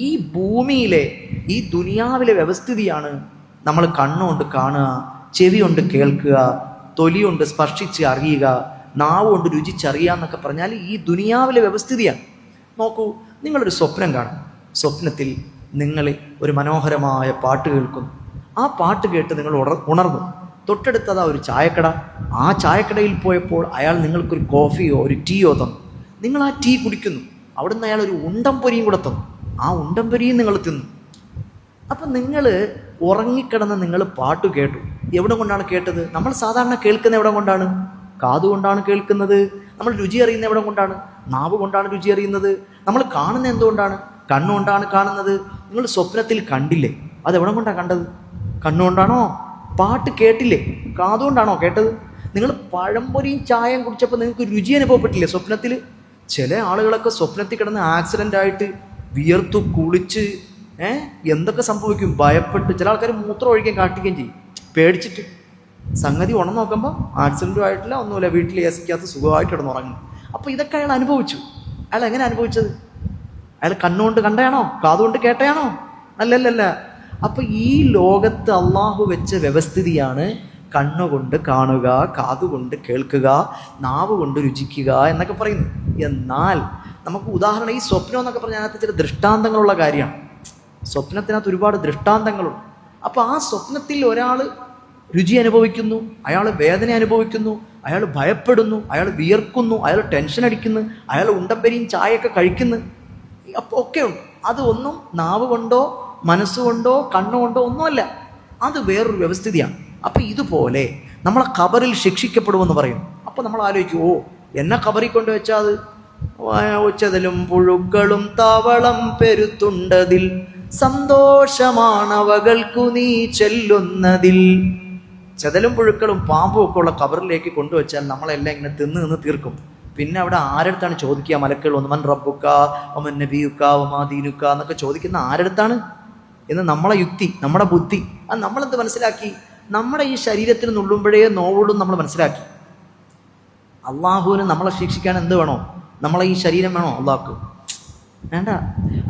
ഈ ഭൂമിയിലെ ഈ ദുനിയാവിലെ വ്യവസ്ഥിതിയാണ് നമ്മൾ കണ്ണുകൊണ്ട് കാണുക, ചെവി കൊണ്ട് കേൾക്കുക, തൊലി കൊണ്ട് സ്പർശിച്ച് അറിയുക, നാവ് കൊണ്ട് രുചിച്ചറിയുക എന്നൊക്കെ പറഞ്ഞാൽ ഈ ദുനിയാവിലെ വ്യവസ്ഥിതിയാണ്. നോക്കൂ, നിങ്ങളൊരു സ്വപ്നം കാണും. സ്വപ്നത്തിൽ നിങ്ങൾ ഒരു മനോഹരമായ പാട്ട് കേൾക്കുന്നു. ആ പാട്ട് കേട്ട് നിങ്ങൾ ഉണർന്നു. തൊട്ടടുത്തതാ ഒരു ചായക്കട. ആ ചായക്കടയിൽ പോയപ്പോൾ അയാൾ നിങ്ങൾക്കൊരു കോഫിയോ ഒരു ടീയോ തന്നു. നിങ്ങൾ ആ ടീ കുടിക്കുന്നു. അവിടുന്ന് അയാൾ ഒരു ഉണ്ടംപൊരിയും കൂടെ തന്നു. ആ ഉണ്ടംപൊരിയും നിങ്ങൾ തിന്നു. അപ്പം നിങ്ങൾ ഉറങ്ങിക്കിടന്ന് നിങ്ങൾ പാട്ട് കേട്ടു. എവിടെ കൊണ്ടാണ് കേട്ടത്? നമ്മൾ സാധാരണ കേൾക്കുന്ന എവിടെ കൊണ്ടാണ്? കാതുകൊണ്ടാണ് കേൾക്കുന്നത്. നമ്മൾ രുചി അറിയുന്ന എവിടെ കൊണ്ടാണ്? നാവ് കൊണ്ടാണ് രുചി അറിയുന്നത്. നമ്മൾ കാണുന്ന എന്തുകൊണ്ടാണ്? കണ്ണുകൊണ്ടാണ് കാണുന്നത്. നിങ്ങൾ സ്വപ്നത്തിൽ കണ്ടില്ലേ? അതെവിടെ കൊണ്ടാണ് കണ്ടത്? കണ്ണുകൊണ്ടാണോ? പാട്ട് കേട്ടില്ലേ? കാതുകൊണ്ടാണോ കേട്ടത്? നിങ്ങൾ പഴംപൊരിയും ചായയും കുടിച്ചപ്പോൾ നിങ്ങൾക്ക് രുചി അനുഭവപ്പെട്ടില്ലേ സ്വപ്നത്തിൽ? ചില ആളുകളൊക്കെ സ്വപ്നത്തിൽ കിടന്ന് ആക്സിഡൻ്റ് ആയിട്ട് വിയർത്തു കുളിച്ച് എന്തൊക്കെ സംഭവിക്കും ഭയപ്പെട്ട്. ചില ആൾക്കാർ മൂത്രം ഒഴിക്കാൻ കാട്ടിക്കുകയും ചെയ്യും പേടിച്ചിട്ട്. സംഗതി ഉണർന്ന് നോക്കുമ്പോൾ ആക്സിഡൻറ്റും ആയിട്ടില്ല, ഒന്നുമില്ല, വീട്ടിൽ ഏസിക്കകത്ത് സുഖമായിട്ട് കിടന്നുറങ്ങും. അപ്പോൾ ഇതൊക്കെ അയാൾ അനുഭവിച്ചു. അയാൾ എങ്ങനെ അനുഭവിച്ചത്? അയാൾ കണ്ണുകൊണ്ട് കണ്ടയാണോ? കാതുകൊണ്ട് കേട്ടയാണോ? അല്ലല്ലല്ല. അപ്പം ഈ ലോകത്ത് അള്ളാഹു വെച്ച വ്യവസ്ഥിതിയാണ് കണ്ണുകൊണ്ട് കാണുക, കാതുകൊണ്ട് കേൾക്കുക, നാവ് കൊണ്ട് രുചിക്കുക എന്നൊക്കെ പറയുന്നു. എന്നാൽ നമുക്ക് ഉദാഹരണം, ഈ സ്വപ്നം എന്നൊക്കെ പറഞ്ഞാൽ അതിനകത്ത് ചില ദൃഷ്ടാന്തങ്ങളുള്ള കാര്യമാണ്. സ്വപ്നത്തിനകത്ത് ഒരുപാട് ദൃഷ്ടാന്തങ്ങളുണ്ട്. അപ്പോൾ ആ സ്വപ്നത്തിൽ ഒരാൾ രുചി അനുഭവിക്കുന്നു, അയാൾ വേദന അനുഭവിക്കുന്നു, അയാൾ ഭയപ്പെടുന്നു, അയാൾ വിയർക്കുന്നു, അയാൾ ടെൻഷൻ അടിക്കുന്നു, അയാൾ ഉണ്ടമ്പരിയും ചായയൊക്കെ കഴിക്കുന്നു. അപ്പോൾ ഒക്കെ ഉണ്ട്. അത് ഒന്നും നാവ് കൊണ്ടോ മനസ്സുകൊണ്ടോ കണ്ണുകൊണ്ടോ ഒന്നുമല്ല, അത് വേറൊരു വ്യവസ്ഥിതിയാണ്. അപ്പം ഇതുപോലെ നമ്മളെ ഖബറിൽ ശിക്ഷിക്കപ്പെടുമെന്ന് പറയും. അപ്പോൾ നമ്മൾ ആലോചിക്കും, ഓ എന്നെ ഖബറിൽ കൊണ്ട് വെച്ചാൽ അത് ചെതലും പുഴുക്കളും തവളം പെരുത്തുണ്ടതിൽ സന്തോഷമാണവകൾക്കു നീ ചെല്ലുന്നതിൽ. ചെതലും പുഴുക്കളും പാമ്പും ഒക്കെ ഉള്ള ഖബറിലേക്ക് കൊണ്ടുവച്ചാൽ നമ്മളെല്ലാം ഇങ്ങനെ തിന്ന് തീർക്കും. പിന്നെ അവിടെ ആരടുത്താണ് ചോദിക്കുക? മലക്കുകൾ വന്ന് മൻ റബ്ബുക വമൻ നബിയുക വമാ ദീനുക എന്നൊക്കെ ചോദിക്കുന്ന ആരടുത്താണ് എന്ന് നമ്മളെ യുക്തി, നമ്മുടെ ബുദ്ധി, അത് നമ്മളെന്ത് മനസ്സിലാക്കി? നമ്മുടെ ഈ ശരീരത്തിന് നുള്ളുമ്പോഴേ നോവുള്ളൂ നമ്മൾ മനസ്സിലാക്കി. അള്ളാഹുവിന് നമ്മളെ ശിക്ഷിക്കാൻ എന്ത് വേണോ? നമ്മളെ ഈ ശരീരം വേണോ? അള്ളാഹ്ക്ക് വേണ്ട.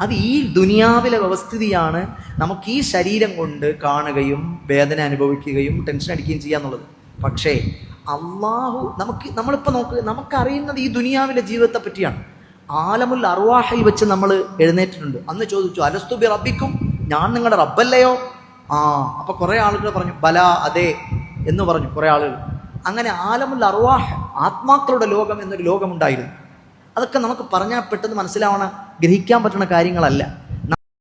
അത് ഈ ദുനിയാവിലെ വ്യവസ്ഥിതിയാണ് നമുക്ക് ഈ ശരീരം കൊണ്ട് കാണുകയും വേദന അനുഭവിക്കുകയും ടെൻഷൻ അടിക്കുകയും ചെയ്യാന്നുള്ളത്. പക്ഷേ അള്ളാഹു നമ്മളിപ്പോൾ നോക്ക്, നമുക്കറിയുന്നത് ഈ ദുനിയാവിലെ ജീവിതത്തെ പറ്റിയാണ്. ആലമുൽ അർവാഹിൽ വെച്ച് നമ്മൾ എഴുന്നേറ്റിട്ടുണ്ട്. അന്ന് ചോദിച്ചു, അലസ്തു ബി റബ്ബിക്കും, ഞാൻ നിങ്ങളുടെ റബ്ബല്ലയോ? അപ്പൊ കുറെ ആളുകൾ പറഞ്ഞു ബല, അതെ എന്ന് പറഞ്ഞു കുറെ ആളുകൾ. അങ്ങനെ ആലമുൽ അർവാഹ്, ആത്മാക്കളുടെ ലോകം എന്നൊരു ലോകമുണ്ടായിരുന്നു. അതൊക്കെ നമുക്ക് പറഞ്ഞാൽ പെട്ടെന്ന് മനസ്സിലാവണ ഗ്രഹിക്കാൻ പറ്റുന്ന കാര്യങ്ങളല്ല.